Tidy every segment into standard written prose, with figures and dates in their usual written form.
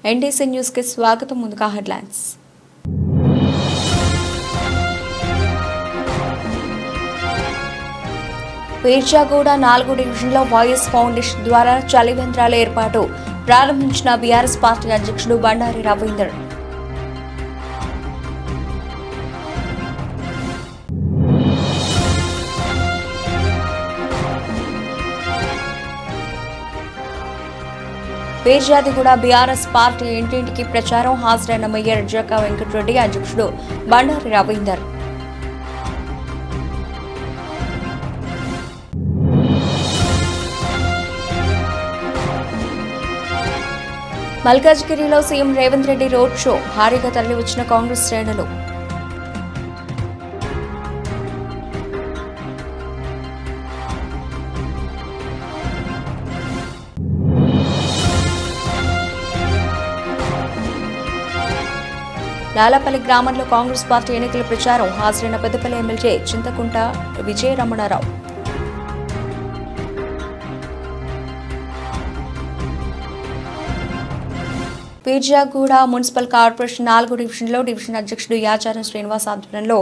NTC news కి స్వాగతం. ముందుగా హెడ్లైన్స్. పీర్జాగూడ 4వ డివిజన్లో వైఎస్ ఫౌండేషన్ ద్వారా చలివేంద్రాల ఏర్పాటు ప్రారంభించిన బీఆర్ఎస్ పార్టీ అధ్యక్షుడు బండారి రవీందర్. పీర్జాదిగూడ బీఆర్ఎస్ పార్టీ ఇంటింటికి ప్రచారం. హాజరైన మేయర్ జక్కా వెంకటరెడ్డి, అధ్యక్షుడు బండారి రవీందర్. మల్కాజ్గిరిలో CM Revanth Reddy road show. భారీగా తరలివచ్చిన కాంగ్రెస్ శ్రేణులు. లాలపల్లి గ్రామంలో కాంగ్రెస్ పార్టీ ఎన్నికల ప్రచారం. హాజరైన Peddapalli MLA Chintakunta Vijayaramanarao. Peerzadiguda municipal corporation 4వ డివిజన్లో డివిజన్ అధ్యక్షుడు యాచారం శ్రీనివాస్ ఆధ్వర్యంలో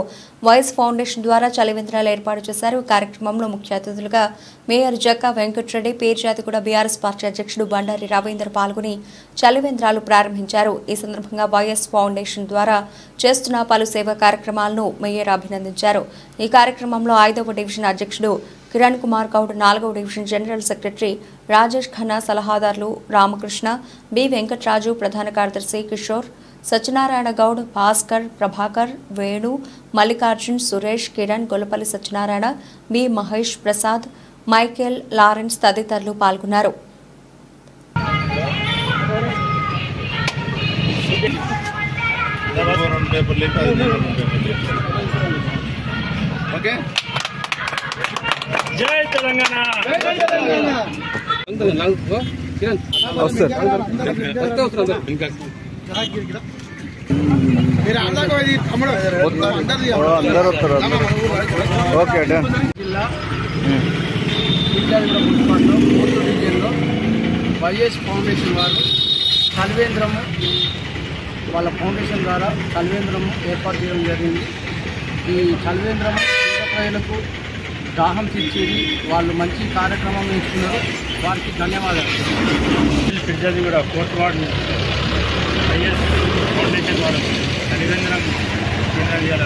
వైఎస్ ఫౌండేషన్ ద్వారా చలివేంద్రాలు ఏర్పాటు చేశారు. ఈ కార్యక్రమంలో ముఖ్య అతిథులుగా mayor Jakka Venkatareddy, Peerzadiguda BRS party అధ్యక్షుడు బండారి రవీందర్ పాల్గొని చలివేంద్రాలు ప్రారంభించారు. ఈ సందర్భంగా వైఎస్ ఫౌండేషన్ ద్వారా చేస్తున్న పలు సేవా కార్యక్రమాలను మేయర్ అభినందించారు. ఈ కార్యక్రమంలో 5వ డివిజన్ అధ్యక్షుడు కిరణ్ కుమార్ గౌడ్, 4వ division general secretary Rajesh Khanna, సలహాదారులు రామకృష్ణ, బి వెంకట్రాజు, ప్రధాన కార్యదర్శి Kishore, Satyanarayana Goud, Bhaskar, Prabhakar, Venu, Mallikarjun, Suresh, Kiran, Gollapalli Satyanarayana, B Mahesh Prasad, Michael, Lawrence తదితరులు పాల్గొన్నారు. జై తెలంగాణ. జిల్లా మున్సిపాలిటీలో 4వ డివిజన్లో వైఎస్ ఫౌండేషన్ వారు చలివేంద్రము వాళ్ళ ఫౌండేషన్ ద్వారా చలివేంద్రము ఏర్పాటు చేయడం జరిగింది. ఈ చలివేంద్రము ప్రజలకు దాహం తీర్చేది, వాళ్ళు మంచి కార్యక్రమం ఇస్తున్నారు. వారికి ధన్యవాదాలు. Peerzadiguda 4th ward YS foundation వారు చలివేంద్రం కేంద్రాల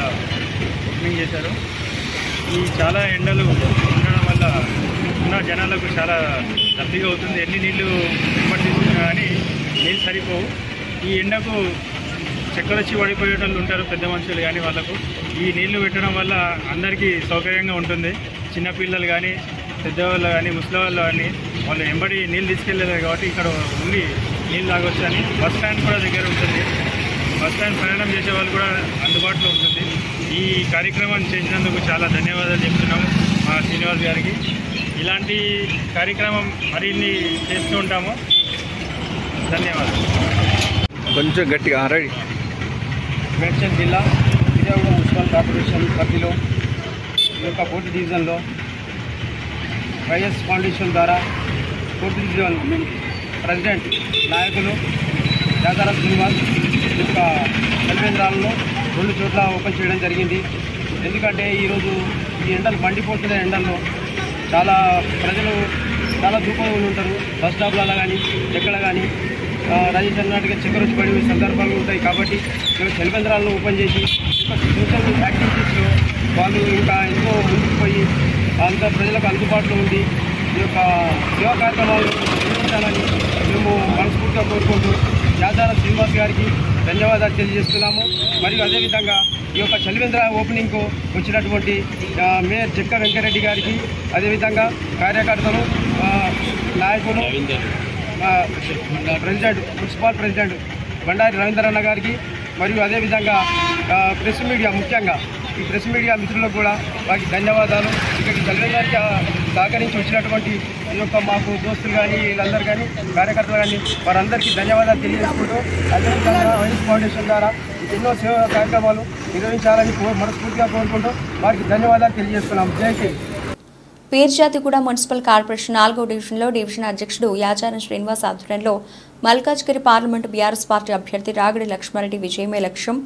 ఓపెనింగ్ చేశారు. ఈ చాలా ఎండలు ఉండడం వల్ల ఉన్న జనాలకు చాలా దప్పిగా అవుతుంది. ఎన్ని నీళ్లు వెంబడి తీసుకున్నా కానీ నీళ్ళు సరిపోవు. ఈ ఎండకు చక్కెర వచ్చి పడిపోయేటోళ్ళు ఉంటారు, పెద్ద మనుషులు కానీ. వాళ్ళకు ఈ నీళ్లు పెట్టడం వల్ల అందరికీ సౌకర్యంగా ఉంటుంది. చిన్నపిల్లలు కానీ, పెద్దవాళ్ళు కానీ, ముసలి వాళ్ళు కానీ వాళ్ళు వెంబడి నీళ్ళు తీసుకెళ్ళలేదు కాబట్టి ఇక్కడ ఉండి నీళ్ళు తాగొచ్చు అని. బస్ స్టాండ్ కూడా దగ్గర ఉంటుంది. బస్ స్టాండ్ ప్రయాణం చేసే వాళ్ళు కూడా అందుబాటులో ఉంటుంది. ఈ కార్యక్రమాన్ని చేసినందుకు చాలా ధన్యవాదాలు చెప్తున్నాము మా శ్రీనివాస్ గారికి. ఇలాంటి కార్యక్రమం మరిన్ని చేస్తూ ఉంటాము. ధన్యవాదాలు. కొంచెం గట్టిగా రెడీ. మేడ్చల్ జిల్లా పీర్జాగూడ మున్సిపల్ కార్పొరేషన్ పరిధిలో ఈ యొక్క 4th డివిజన్లో వైఎస్ ఫౌండేషన్ ద్వారా 4th డివిజన్ ప్రెసిడెంట్ నాయకులు యాచారం శ్రీనివాస్ ఈ యొక్క చలివేంద్రాలను 2 చోట్ల ఓపెన్ చేయడం జరిగింది. ఎందుకంటే ఈరోజు ఈ ఎండలు మండిపోతున్న ఎండల్లో చాలా ప్రజలు చాలా దూరంగా ఉంటారు. బస్ స్టాప్లలో కానీ ఎక్కడ కానీ రాజేష్ అన్నట్టుగా చక్కెర వచ్చి పడే సందర్భాలు ఉంటాయి. కాబట్టి చలివేంద్రాలను ఓపెన్ చేసి సోషల్ యాక్టివిటీస్లో వాళ్ళు ఇంకా ఎంతో ముందుకు పోయి అంత ప్రజలకు అందుబాటులో ఉండి ఈ యొక్క సేవా కార్యక్రమాలు నిర్వహించాలని మేము మనస్ఫూర్తిగా కోరుకుంటూ యాచారం శ్రీనివాస్ గారికి ధన్యవాదాలు తెలియజేస్తున్నాము. మరియు అదేవిధంగా ఈ యొక్క చలివేంద్ర ఓపెనింగ్కు వచ్చినటువంటి మేయర్ జక్కా వెంకటరెడ్డి గారికి, అదేవిధంగా కార్యకర్తలు, నాయకులు, president municipal president Bandari Ravinder అన్న గారికి, మరియు అదేవిధంగా ప్రెస్ మీడియా, ముఖ్యంగా ఈ ప్రెస్ మీడియా మిత్రులకు కూడా వారికి ధన్యవాదాలు. ఇక్కడికి చలివేంద్రానికి సహకరించి వచ్చినటువంటి ఈ యొక్క మాకు దోస్తులు కానీ వీళ్ళందరూ కానీ కార్యకర్తలు కానీ వారందరికీ ధన్యవాదాలు తెలియజేసుకుంటూ, అదేవిధంగా వైఎస్ ఫౌండేషన్ ద్వారా ఎన్నో సేవా కార్యక్రమాలు నిర్వహించాలని మనస్ఫూర్తిగా కోరుకుంటూ వారికి ధన్యవాదాలు తెలియజేస్తున్నాం. జై హింద్. పీర్జాదిగూడ మున్సిపల్ కార్పొరేషన్ 4వ డివిజన్లో డివిజన్ అధ్యక్షుడు యాచారం శ్రీనివాస్ ఆధ్వర్యంలో మల్కాజ్గిరి పార్లమెంటు బీఆర్ఎస్ పార్టీ అభ్యర్థి రాగిడి లక్ష్మారెడ్డి విజయమే లక్ష్యం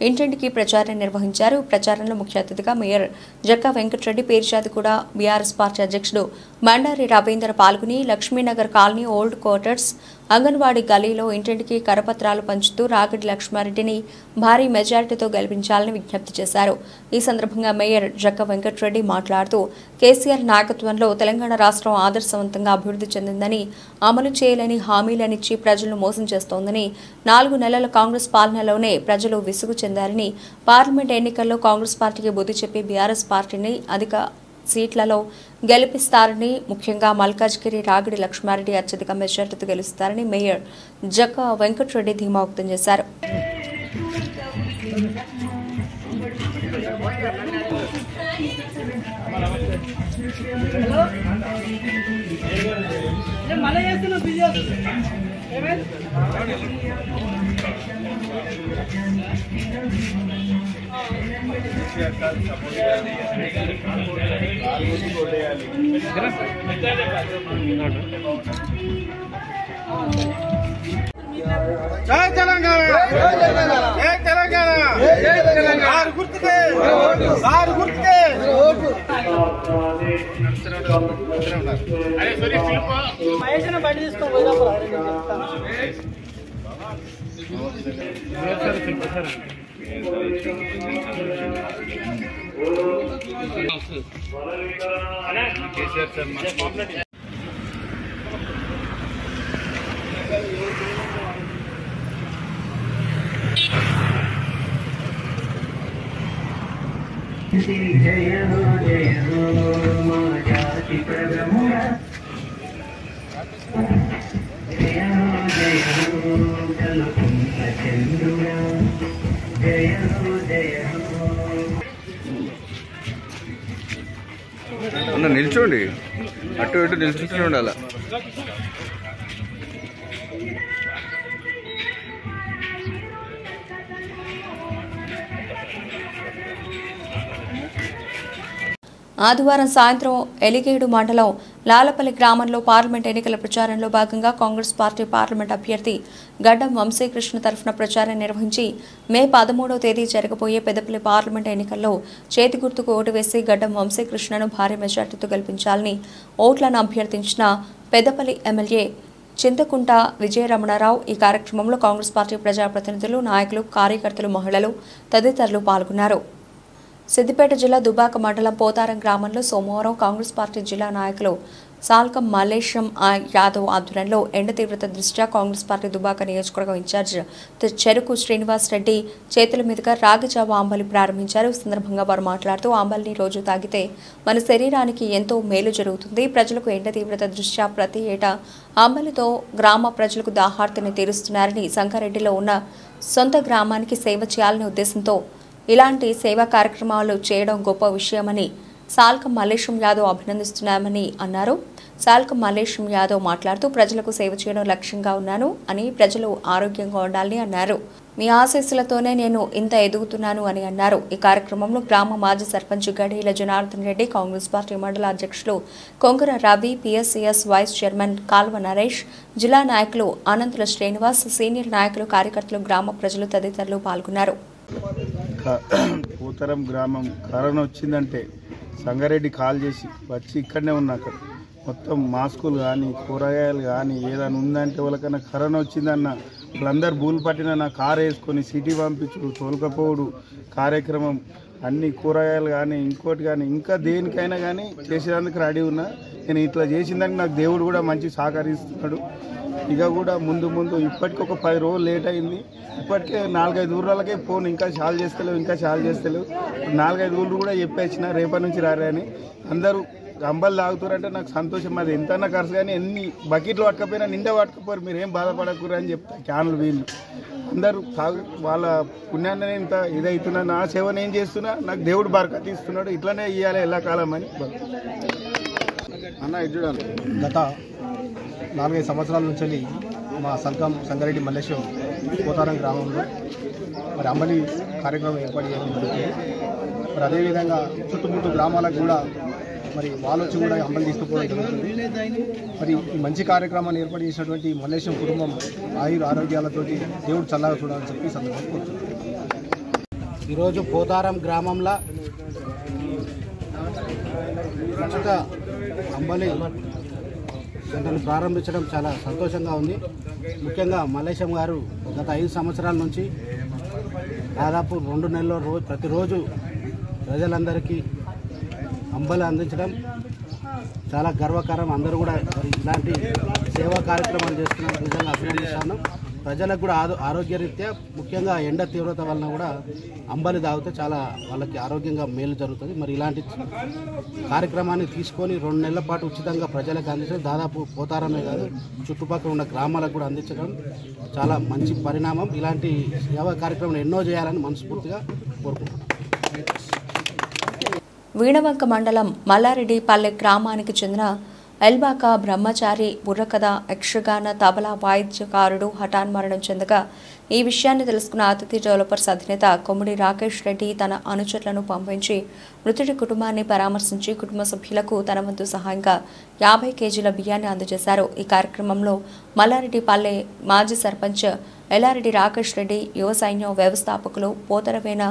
ఇంటింటికి ప్రచారం నిర్వహించారు. ప్రచారంలో ముఖ్య అతిథిగా mayor Jakka Venkatareddy, Peerzadiguda BRS party అధ్యక్షుడు మండారి రవీందర్ పాల్గొని Lakshminagar colony, old quarters, anganwadi గలీలో ఇంటింటికి కరపత్రాలు పంచుతూ రాగిడి లక్ష్మారెడ్డిని భారీ మెజారిటీతో గెలిపించాలని విజ్ఞప్తి చేశారు. ఈ సందర్భంగా మేయర్ జక్కా వెంకటరెడ్డి మాట్లాడుతూ కేసీఆర్ నాయకత్వంలో తెలంగాణ రాష్ట్రం ఆదర్శవంతంగా అభివృద్ధి చెందిందని, అమలు చేయలేని హామీలనిచ్చి ప్రజలను మోసం చేస్తోందని, 4 నెలల కాంగ్రెస్ పాలనలోనే ప్రజలు విసుగు చెందారని, పార్లమెంట్ ఎన్నికల్లో కాంగ్రెస్ పార్టీకి బుద్ధి చెప్పి బీఆర్ఎస్ పార్టీని అధిక సీట్లలో గెలిపిస్తారని, ముఖ్యంగా మల్కాజ్గిరి రాగిడి లక్ష్మారెడ్డి అత్యధిక మెజార్టీతో గెలుస్తారని మేయర్ జక్కా వెంకటరెడ్డి ధీమా వ్యక్తం చేశారు. జై తెలంగాణ, జై తెలంగాణ, జై తెలంగాణ. ఆరు గుర్తుకే, ఆరు గుర్తుకే. మహేష్ బండి తీసుకొని పోయినప్పుడు జయ హో జయ హో మా జాతి ప్రథముడా, జయ హో జయ హో కలుపుంత చంద్రుడా, జయ హో జయ హో. అన్న నిల్చోండి, అటు ఇటు నిల్చుతూనే ఉండాల. ఆదివారం సాయంత్రం ఎలిగేడు మండలం లాలపల్లి గ్రామంలో పార్లమెంట్ ఎన్నికల ప్రచారంలో భాగంగా కాంగ్రెస్ పార్టీ పార్లమెంట్ అభ్యర్థి గడ్డం వంశీకృష్ణ తరఫున ప్రచారం నిర్వహించి మే 13వ తేదీ జరగబోయే పెద్దపల్లి పార్లమెంట్ ఎన్నికల్లో చేతి గుర్తుకు ఓటు వేసి గడ్డం వంశీకృష్ణను భారీ మెజార్టీతో గెలిపించాలని ఓట్లను అభ్యర్థించిన పెద్దపల్లి ఎమ్మెల్యే చింతకుంట విజయరమణారావు. ఈ కార్యక్రమంలో కాంగ్రెస్ పార్టీ ప్రజాప్రతినిధులు, నాయకులు, కార్యకర్తలు, మహిళలు తదితరులు పాల్గొన్నారు. సిద్దిపేట జిల్లా దుబాక మండలం పోతారం గ్రామంలో సోమవారం కాంగ్రెస్ పార్టీ జిల్లా నాయకులు సాల్కం మల్లేశం యాదవ్ ఆధ్వర్యంలో ఎండ తీవ్రత దృష్ట్యా కాంగ్రెస్ పార్టీ దుబాక నియోజకవర్గం ఇన్ఛార్జ్ చెరుకు శ్రీనివాస్ రెడ్డి చేతుల మీదుగా రాగిజావ ఆంబలి ప్రారంభించారు. ఈ సందర్భంగా వారు మాట్లాడుతూ ఆంబలిని రోజు తాగితే మన శరీరానికి ఎంతో మేలు జరుగుతుంది. ప్రజలకు ఎండ తీవ్రత దృష్ట్యా ప్రతి ఏటా ఆంబలితో గ్రామ ప్రజలకు దాహార్తిని తీరుస్తున్నారని, సంగారెడ్డిలో ఉన్న సొంత గ్రామానికి సేవ చేయాలనే ఉద్దేశంతో ఇలాంటి సేవా కార్యక్రమాలు చేయడం గొప్ప విషయమని సాల్కం మల్లేశం యాదవ్ అభినందిస్తున్నామని అన్నారు. సాల్కం మల్లేశం యాదవ్ మాట్లాడుతూ ప్రజలకు సేవ చేయడం లక్ష్యంగా ఉన్నాను అని, ప్రజలు ఆరోగ్యంగా ఉండాలని అన్నారు. మీ ఆశీస్సులతోనే నేను ఇంత ఎదుగుతున్నాను అని అన్నారు. ఈ కార్యక్రమంలో గ్రామ మాజీ సర్పంచ్ గడీల జనార్దన్ రెడ్డి, కాంగ్రెస్ పార్టీ మండల అధ్యక్షులు Kongara Ravi, PSCS vice chairman Kalva Naresh, జిల్లా నాయకులు అనంతుల శ్రీనివాస్, సీనియర్ నాయకులు, కార్యకర్తలు, గ్రామ ప్రజలు తదితరులు పాల్గొన్నారు. పోతరం గ్రామం కరోనా వచ్చిందంటే సంగారెడ్డి కాల్ చేసి వచ్చి ఇక్కడనే ఉన్నా. అక్కడ మొత్తం మాస్కులు కానీ, కూరగాయలు కానీ ఏదైనా ఉందంటే వాళ్ళకన్నా కరోనా వచ్చిందన్న వాళ్ళందరూ బూలు పట్టిన నా కారు వేసుకొని సిటీ పంపించు, తోలుకపోవడు కార్యక్రమం, అన్ని కూరగాయలు కానీ, ఇంకోటి కానీ, ఇంకా దేనికైనా కానీ చేసేందుకు రెడీ ఉన్నా. నేను ఇట్లా చేసిందానికి నాకు దేవుడు కూడా మంచి సహకరిస్తున్నాడు. ఇక కూడా ముందు ముందు ఇప్పటికి ఒక 10 రోజులు లేట్ అయింది. ఇప్పటికే 4-5 ఊర్లకే ఫోన్ ఇంకా చాలు చేస్తలేవు, ఇంకా చాలు చేస్తలేవు. 4-5 ఊళ్ళు కూడా చెప్పేసిన రేపటి నుంచి రారే అని. అందరూ అంబలు తాగుతారంటే నాకు సంతోషం. అది ఎంతన్నా ఖర్చు కానీ ఎన్ని బకెట్లు పట్టకపోయినా నిండా పట్టుకపోరు, మీరు ఏం బాధపడకూరు అని చెప్తా. క్యాన్లు వీళ్ళు అందరూ వాళ్ళ పుణ్యాన్ని ఇంత ఇదవుతున్నా, నా సేవ నేను చేస్తున్నా, నాకు దేవుడు బరకత్ ఇస్తున్నాడు. ఇట్లనే ఇవ్వాలి ఎలా కాలం అని అన్న ఇది చూడాలి. గత 4-5 సంవత్సరాల నుంచి మా సంగారెడ్డి మల్లేశం పోతారం గ్రామంలో మరి అంబలి కార్యక్రమం ఏర్పాటు చేయడం జరుగుతుంది. మరి అదేవిధంగా చుట్టుముట్టు గ్రామాలకు కూడా మరి వాళ్ళు వచ్చి కూడా అంబలి తీసుకుపోవడం జరుగుతుంది. మరి ఈ మంచి కార్యక్రమాన్ని ఏర్పాటు చేసినటువంటి మల్లేశం కుటుంబం ఆరోగ్యాలతోటి దేవుడు చల్లగా చూడాలని చెప్పి సందర్భంగా కోరుతున్నాను. ఈరోజు పోతారం గ్రామంలో ఉచిత అంబలి సెంటర్ను ప్రారంభించడం చాలా సంతోషంగా ఉంది. ముఖ్యంగా మల్లేశం గారు గత 5 సంవత్సరాల నుంచి దాదాపు 2 నెలల్లో ప్రతిరోజు ప్రజలందరికీ అంబలి అందించడం చాలా గర్వకారం. అందరూ కూడా ఇలాంటి సేవా కార్యక్రమాలు చేస్తున్నారు, నిజంగా అభినందిస్తాను. ప్రజలకు కూడా ఆరోగ్యరీత్యా ముఖ్యంగా ఎండ తీవ్రత వలన కూడా అంబలి తాగితే చాలా వాళ్ళకి ఆరోగ్యంగా మేలు జరుగుతుంది. మరి ఇలాంటి కార్యక్రమాన్ని తీసుకొని 2 నెలల పాటు ఉచితంగా ప్రజలకు అందించడం, దాదాపు పోతారమే కాదు చుట్టుపక్కల ఉన్న గ్రామాలకు కూడా అందించడం చాలా మంచి పరిణామం. ఇలాంటి సేవా కార్యక్రమాలు ఎన్నో చేయాలని మనస్ఫూర్తిగా కోరుకుంటున్నాను. వీణవంక మండలం మల్లారెడ్డిపల్లె గ్రామానికి చెందిన ఎల్బాక బ్రహ్మచారి బుర్రకథ యక్షగాన తబలా వాయిద్యకారుడు హఠాన్మరణం చెందగా ఈ విషయాన్ని తెలుసుకున్న అతిథి డెవలపర్స్ అధినేత కొమ్ముడి రాకేష్ రెడ్డి తన అనుచరులను పంపించి మృతుడి కుటుంబాన్ని పరామర్శించి కుటుంబ సభ్యులకు తన వంతు సహాయంగా 50 కేజీల బియ్యాన్ని అందజేశారు. ఈ కార్యక్రమంలో మల్లారెడ్డిపల్లె మాజీ సర్పంచ్ ఎల్లారెడ్డి రాకేష్ రెడ్డి, యువ సైన్యం వ్యవస్థాపకులు పోతరవేన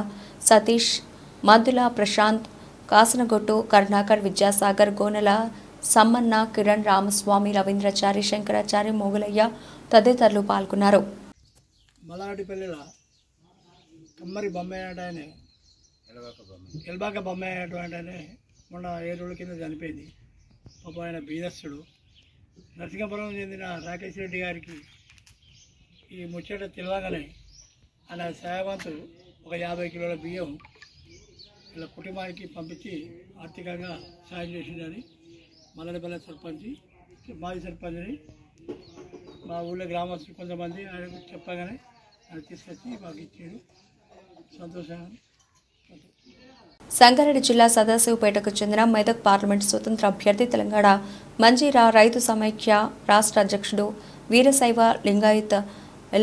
సతీష్, మద్దుల ప్రశాంత్, కాసనగొట్టు కరుణాకర్, విద్యాసాగర్, గోనెల సమ్మన్న, కిరణ్, రామస్వామి, రవీంద్రచారి, శంకరాచారి, మొగులయ్య తదితరులు పాల్గొన్నారు. మల్లారెడ్డిపల్లిలో కమ్మరి బొమ్మాయి అంటే ఎల్బాక బొమ్మాయి అటువంటి మొన్న 7 రోజుల కింద చనిపోయింది. పాపం ఆయన బీదస్తుడు. నరసింహపురం చెందిన రాకేష్ రెడ్డి గారికి ఈ ముచ్చట తెలియగానే ఆయన సేవంతు ఒక 50 కిలోల బియ్యం ఇలా కుటుంబానికి పంపించి ఆర్థికంగా సాయం చేసిందని మల్లారెడ్డిపల్లి సర్పంచ్, మాజీ సర్పంచ్ని, మా ఊళ్ళో గ్రామస్తులు కొంతమంది ఆయన చెప్పగానే ఆయన తీసుకొచ్చి మాకు ఇచ్చాడు. సంతోషంగా. సంగారెడ్డి జిల్లా సదాశివపేటకు చెందిన మెదక్ పార్లమెంటు స్వతంత్ర అభ్యర్థి తెలంగాణ మంజీరా రైతు సమైక్య రాష్ట్ర అధ్యక్షుడు వీరశైవ లింగాయత్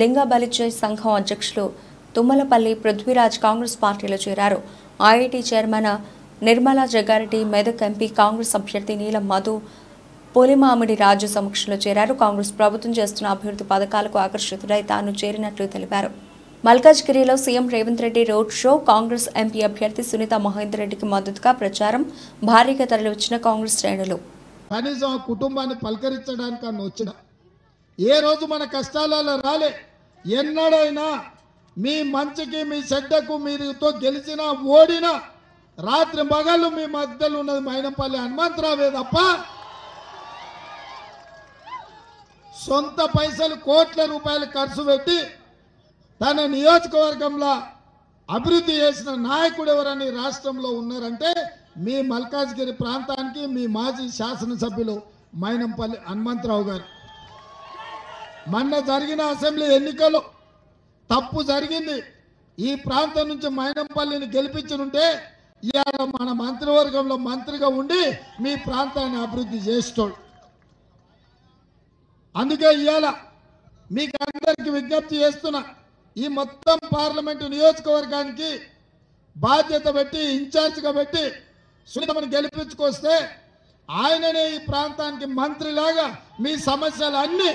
లింగబలిజ సంఘం అధ్యక్షులు తుమ్మలపల్లి పృథ్వీరాజ్ కాంగ్రెస్ పార్టీలో చేరారు. IIT chairman Nirmala Jaggareddy, Medak MP Congress అభ్యర్థి నీలం మధు పులిమామిడి రాజు సమక్షంలో చేరారు. కాంగ్రెస్ ప్రభుత్వం చేస్తున్న అభివృద్ధి పథకాలకు ఆకర్షితుడై తాను చేరినట్లు తెలిపారు. మల్కాజ్గిరిలో CM Revanth Reddy road show, Congress MP అభ్యర్థి సునీత మహేందర్ రెడ్డికి మద్దతుగా ప్రచారం, భారీగా తరలివచ్చిన కాంగ్రెస్ శ్రేణులు. కనీసం కుటుంబాన్ని పలకరించడానికన్నా వచ్చిన ఏ రోజు మన కష్టాలలో రాలే. ఎన్నడైనా మీ మంచికి మీ చెడ్డకు మీరుతో గెలిచినా ఓడినా రాత్రి మగళ్ళు మీ మధ్యలో ఉన్నది మైనంపల్లి హనుమంతరావే తప్ప సొంత పైసలు కోట్ల రూపాయలు ఖర్చు పెట్టి తన నియోజకవర్గంలో అభివృద్ధి చేసిన నాయకుడు ఎవరని రాష్ట్రంలో ఉన్నారంటే మీ మల్కాజ్గిరి ప్రాంతానికి మీ మాజీ శాసనసభ్యులు మైనంపల్లి హనుమంతరావు గారు. మొన్న జరిగిన అసెంబ్లీ ఎన్నికల్లో తప్పు జరిగింది. ఈ ప్రాంతం నుంచి మైనంపల్లిని గెలిపించుంటే ఇవాళ మన మంత్రివర్గంలో మంత్రిగా ఉండి మీ ప్రాంతాన్ని అభివృద్ధి చేస్తాడు. అందుకే ఇవాళ మీకు అందరికీ విజ్ఞప్తి చేస్తున్నా, ఈ మొత్తం పార్లమెంటు నియోజకవర్గానికి బాధ్యత పెట్టి ఇన్ఛార్జిగా పెట్టి సునీతమని గెలిపించుకొస్తే ఆయననే ఈ ప్రాంతానికి మంత్రిలాగా మీ సమస్యలన్నీ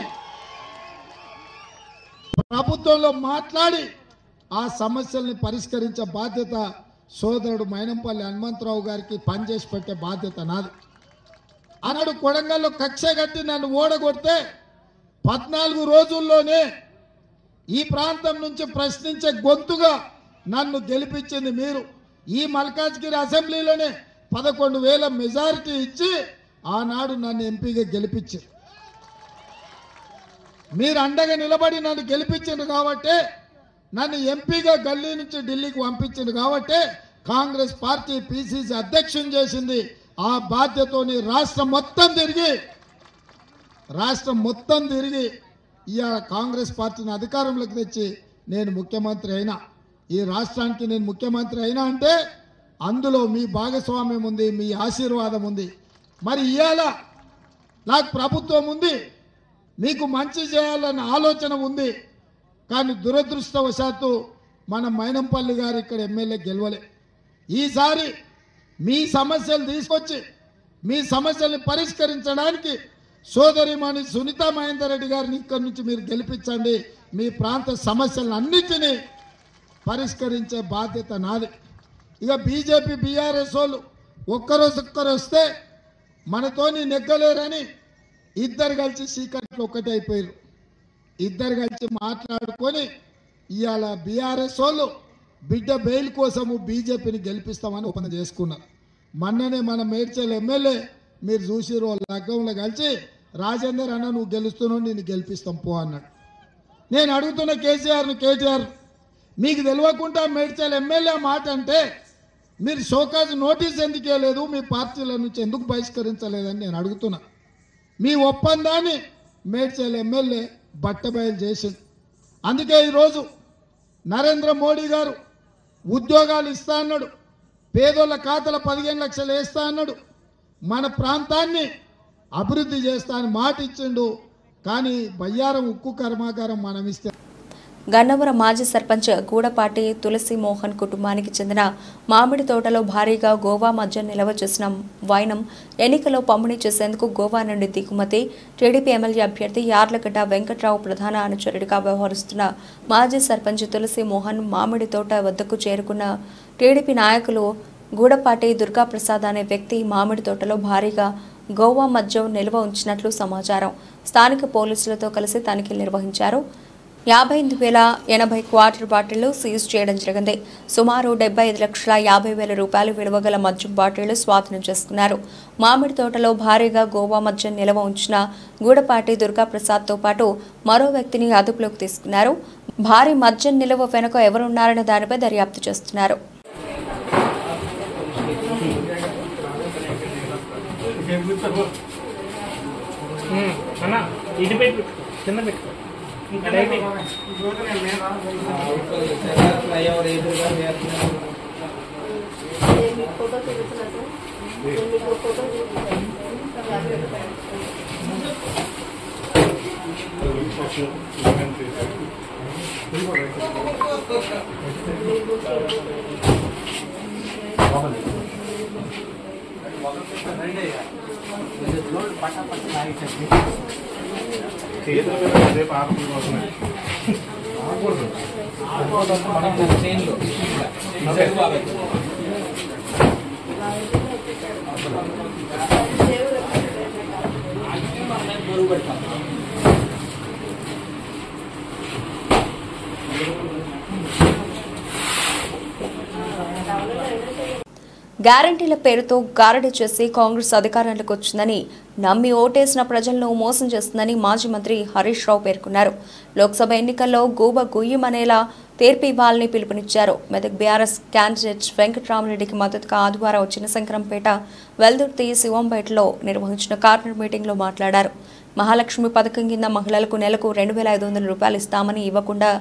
ప్రభుత్వంలో మాట్లాడి ఆ సమస్యల్ని పరిష్కరించే బాధ్యత సోదరుడు మైనంపల్లి హనుమంతరావు గారికి పనిచేసి పెట్టే బాధ్యత నాది. అన్నాడు కొడంగల్లో కక్ష కట్టి నన్ను ఓడగొడితే 14 రోజుల్లోనే ఈ ప్రాంతం నుంచి ప్రశ్నించే గొంతుగా నన్ను గెలిపించింది మీరు. ఈ మల్కాజ్గిరి అసెంబ్లీలోనే 11,000 మెజారిటీ ఇచ్చి ఆనాడు నన్ను ఎంపీగా గెలిపించారు. మీరు అండగా నిలబడి నన్ను గెలిపించింది కాబట్టి, నన్ను ఎంపీగా గల్లీ నుంచి ఢిల్లీకి పంపించింది కాబట్టి కాంగ్రెస్ పార్టీ పిసిసి అధ్యక్షుని చేసింది. ఆ బాధ్యతని రాష్ట్రం మొత్తం తిరిగి ఇవాళ కాంగ్రెస్ పార్టీని అధికారంలోకి తెచ్చి నేను ముఖ్యమంత్రి అయినా, ఈ రాష్ట్రానికి నేను ముఖ్యమంత్రి అయినా అంటే అందులో మీ భాగస్వామ్యం ఉంది, మీ ఆశీర్వాదం ఉంది. మరి ఇవాళ నాకు ప్రభుత్వం ఉంది, మీకు మంచి చేయాలన్న ఆలోచన ఉంది. కానీ దురదృష్టవశాత్తు మన మైనంపల్లి గారు ఇక్కడ ఎమ్మెల్యే గెలవలే. ఈసారి మీ సమస్యలు తీసుకొచ్చి మీ సమస్యల్ని పరిష్కరించడానికి సోదరిమణి సునీతా మహేందర్ రెడ్డి గారిని ఇక్కడి నుంచి మీరు గెలిపించండి. మీ ప్రాంత సమస్యలన్నింటినీ పరిష్కరించే బాధ్యత నాది. ఇక బీజేపీ బీఆర్ఎస్ వాళ్ళు ఒక్కరు వస్తే మనతోని నెగ్గలేరని ఇద్దరు కలిసి సీక్రెట్లో ఒకటే అయిపోయారు. ఇద్దరు కలిసి మాట్లాడుకొని ఇవాళ బీఆర్ఎస్ వాళ్ళు బిడ్డ బెయిల్ కోసము బీజేపీని గెలిపిస్తామని ఒప్పందం చేసుకున్నారు. మొన్ననే మన మేడ్చల్ ఎమ్మెల్యే మీరు చూసిరు లగ్గంలో కలిసి రాజేందర్ అన్న నువ్వు గెలుస్తున్నావు నేను గెలిపిస్తాం పో అన్నాడు. నేను అడుగుతున్న కేటీఆర్ మీకు తెలియకుండా మేడ్చల్ ఎమ్మెల్యే మాట అంటే మీరు షోకాజ్ నోటీస్ ఎందుకు ఇవ్వలేదు, మీ పార్టీల నుంచి ఎందుకు బహిష్కరించలేదని నేను అడుగుతున్నా. మీ ఒప్పందాన్ని మేడ్చల్ ఎమ్మెల్యే బట్టబయలు చేసింది. అందుకే ఈరోజు నరేంద్ర మోడీ గారు ఉద్యోగాలు ఇస్తా అన్నాడు, పేదోళ్ళ ఖాతాలో 15 లక్షలు వేస్తా అన్నాడు, మన ప్రాంతాన్ని అభివృద్ధి చేస్తా అని మాట ఇచ్చిండు. కానీ బయ్యారం ఉక్కు కర్మాగారం మనం ఇస్తే గన్నవరం మాజీ సర్పంచ్ గూడపాటి తులసి మోహన్ కుటుంబానికి చెందిన మామిడి తోటలో భారీగా గోవా మద్యం నిల్వ చేసిన వైనం ఎన్నికల్లో పంపిణీ చేసేందుకు గోవా నుండి దిగుమతి. టీడీపీ ఎమ్మెల్యే అభ్యర్థి యార్లగడ్డ వెంకట్రావు ప్రధాన అనుచరుడిగా వ్యవహరిస్తున్న మాజీ సర్పంచ్ తులసి మోహన్ మామిడి తోట వద్దకు చేరుకున్న టీడీపీ నాయకులు గూడపాటి దుర్గాప్రసాద్ అనే వ్యక్తి మామిడి తోటలో భారీగా గోవా మద్యం నిల్వ ఉంచినట్లు సమాచారం. స్థానిక పోలీసులతో కలిసి తనిఖీలు నిర్వహించారు. 58,080 క్వార్టర్ బాటిళ్లు సీజ్ చేయడం జరిగింది. సుమారు 75,50,000 రూపాయలు విలువ గల మద్యం బాటిళ్లు స్వాధీనం చేసుకున్నారు. మామిడి తోటలో భారీగా గోవా మద్యం నిల్వ ఉంచిన గూడపాటి దుర్గాప్రసాద్తో పాటు మరో వ్యక్తిని అదుపులోకి తీసుకున్నారు. భారీ మద్యం నిల్వ వెనుక ఎవరున్నారనే దానిపై దర్యాప్తు చేస్తున్నారు. గ్యారంటీల పేరుతో గారడీ చేసి కాంగ్రెస్ అధికారంలోకి వచ్చిందని నమ్మి ఓటేసిన ప్రజలను మోసం చేస్తుందని మాజీ మంత్రి హరీష్ రావు పేర్కొన్నారు. లోక్సభ ఎన్నికల్లో గూబ గుయ్యమనేలా తీర్పు ఇవ్వాలని పిలుపునిచ్చారు. మెదక్ బీఆర్ఎస్ క్యాండిడేట్ వెంకట్రామరెడ్డికి మద్దతుగా ఆదివారం చిన్నశంకరంపేట, వెల్దుర్తి, శివంపేటలో నిర్వహించిన కార్నర్ మీటింగ్లో మాట్లాడారు. మహాలక్ష్మి పథకం కింద మహిళలకు నెలకు 2,500 రూపాయలు ఇస్తామని ఇవ్వకుండా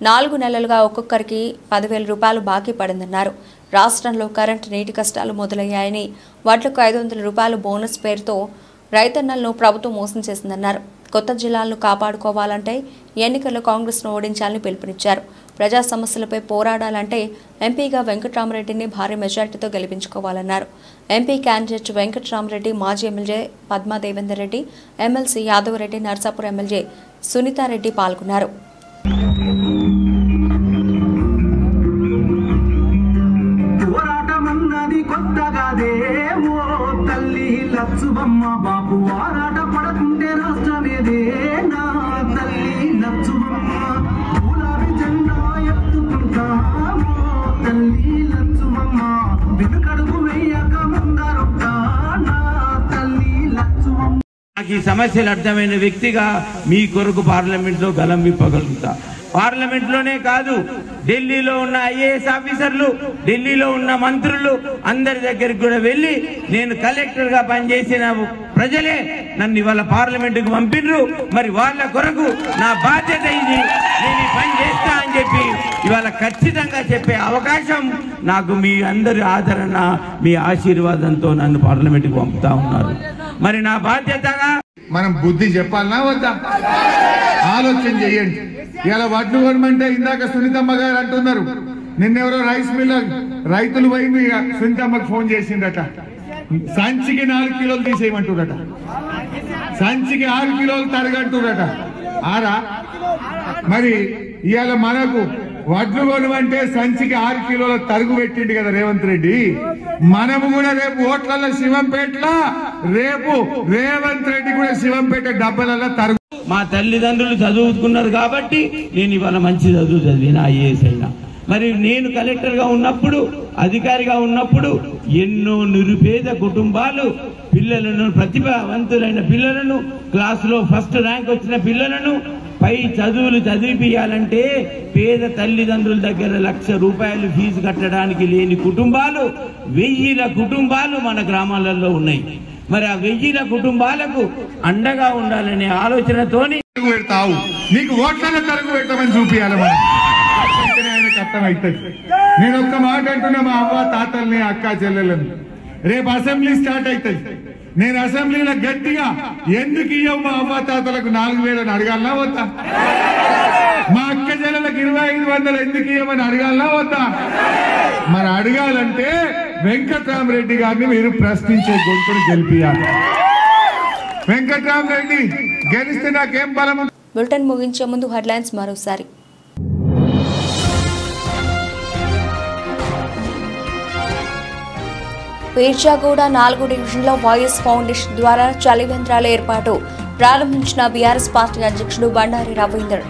4 నెలలుగా ఒక్కొక్కరికి 10,000 రూపాయలు బాకీ పడిందన్నారు. రాష్ట్రంలో కరెంటు, నీటి కష్టాలు మొదలయ్యాయని, వడ్లకు 500 రూపాయలు బోనస్ పేరుతో రైతన్నలను ప్రభుత్వం మోసం చేసిందన్నారు. కొత్త జిల్లాలను కాపాడుకోవాలంటే ఎన్నికల్లో కాంగ్రెస్ను ఓడించాలని పిలుపునిచ్చారు. ప్రజా సమస్యలపై పోరాడాలంటే ఎంపీగా వెంకట్రామరెడ్డిని భారీ మెజార్టీతో గెలిపించుకోవాలన్నారు. ఎంపీ క్యాండిడేట్ వెంకట్రామరెడ్డి, మాజీ MLA Padma Devender Reddy, MLC Yadava Reddy, Narsapur MLA Sunitha Reddy పాల్గొన్నారు. లచ్చుబమ్మ బాబు ఆరాట పడకుంటే రాష్ట్రమేదే నా తల్లి లచ్చుబమ్మ గులాబీ జెండా ఎత్తుకుంటా తల్లి లచ్చుబమ్మ వెనుకడుగు వేయక ముందరొక్క నా తల్లి లచ్చుబమ్మ. నాకు ఈ సమస్యలు అర్థమైన వ్యక్తిగా మీ కొరకు పార్లమెంట్లో గలం విప్పగలుగుతా. పార్లమెంట్లోనే కాదు, ఢిల్లీలో ఉన్న ఐఏఎస్ ఆఫీసర్లు, ఢిల్లీలో ఉన్న మంత్రులు అందరి దగ్గరికి కూడా వెళ్ళి నేను కలెక్టర్గా పనిచేసిన ప్రజలే నన్ను ఇవాళ పార్లమెంటుకు పంపినరు. మరి వాళ్ళ కొరకు నా బాధ్యత ఇది, నేను ఈ పని చేస్తా అని చెప్పి ఇవాళ ఖచ్చితంగా చెప్పే అవకాశం నాకు మీ అందరి ఆదరణ, మీ ఆశీర్వాదంతో నన్ను పార్లమెంటుకు పంపుతా ఉన్నారు. మరి నా బాధ్యతగా మనం బుద్ధి చెప్పాలనా వద్దా? ఆలోచన చేయండి. ఇలా వడ్లు కొనమంటే ఇందాక సునీతమ్మ గారు అంటున్నారు, నిన్నెవరో రైస్ మిల్ రైతులు పోయి సునీతమ్మకు ఫోన్ చేసిందట, సంచికి 4 కిలోలు తీసేయమంటురట, సంచికి 6 కిలోలు తరగంటురట. ఆరా మరి ఇవాళ మనకు వడ్లు కొనుమంటే సంచికి 6 కిలోల తరుగు పెట్టిండు కదా రేవంత్ రెడ్డి. మనము కూడా రేపు ఓట్లలో శివంపేటలో రేపు రేవంత్ రెడ్డి కూడా శివంపేట డబ్బలలో తరుగు. మా తల్లిదండ్రులు చదువుకున్నారు కాబట్టి నేను ఇవాళ మంచి చదువు చదివిన ఐఏఎస్ అయినా. మరి నేను కలెక్టర్గా ఉన్నప్పుడు అధికారిగా ఉన్నప్పుడు ఎన్నో నిరుపేద కుటుంబాలు పిల్లలను, ప్రతిభావంతులైన పిల్లలను, క్లాసులో ఫస్ట్ ర్యాంక్ వచ్చిన పిల్లలను పై చదువులు చదివిపియాలంటే పేద తల్లిదండ్రుల దగ్గర ₹1,00,000 ఫీజు కట్టడానికి లేని కుటుంబాలు 1000 కుటుంబాలు మన గ్రామాలలో ఉన్నాయి. మరి ఆ 1000 కుటుంబాలకు అండగా ఉండాలనే ఆలోచనతోని పెడతావు, నీకు ఓట్లలో తరుగు పెడతామని చూపించాలి. మనం ఆయనకు అర్థమవుతుంది. నేను ఒక్క మాట అంటున్నా, మా అవ్వ తాతల్ని, అక్క చెల్లెలను, రేపు అసెంబ్లీ స్టార్ట్ అవుతుంది. నేను అసెంబ్లీలో గట్టిగా ఎందుకు ఇవ్వవు మా అవ్వ తాతలకు 4,000 అడగాలనా వద్దా? మా అక్క చెల్లెలకు 2,500 ఎందుకు ఇవ్వమని అడగాలనా వద్దా? మరి అడగాలంటే వెంకట్రామరెడ్డి గారిని మీరు ప్రశ్నించే గొంతును గెలిపియాలి. వెంకట్రామరెడ్డి గెలిస్తే నాకేం బలం? బులెటిన్ ముగించే ముందు హెడ్లైన్స్ మరోసారి. పీర్జాగూడ 4 డివిజన్లో వైఎస్ ఫౌండేషన్ ద్వారా చలివేంద్రాల ఏర్పాటు ప్రారంభించిన బీఆర్ఎస్ పార్టీ అధ్యక్షుడు బండారి రవీందర్.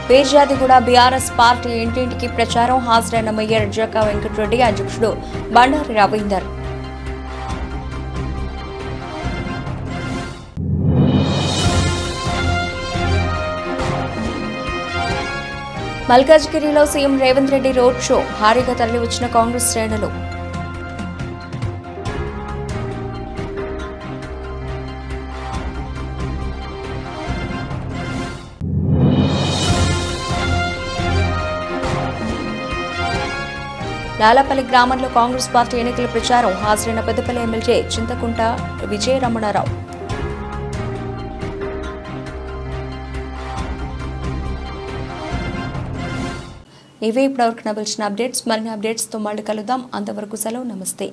పీర్జాదిగూడ బీఆర్ఎస్ పార్టీ ఇంటింటికి ప్రచారం హాజరైన మేయర్ జక్కా వెంకటరెడ్డి, అధ్యక్షుడు బండారి రవీందర్. మల్కాజ్గిరిలో CM Revanth Reddy road show, భారీగా తరలివచ్చిన కాంగ్రెస్ శ్రేణులు. లాలాపల్లి గ్రామంలో కాంగ్రెస్ పార్టీ ఎన్నికల ప్రచారం, హాజరైన పెద్దపల్లి ఎమ్మెల్యే చింతకుంట విజయరమణారావు. ఇవే ఇప్పటివరకు నవల్సిన అప్డేట్స్. మరిన్ని అప్డేట్స్తో మళ్ళీ కలుద్దాం. అంతవరకు సెలవు, నమస్తే.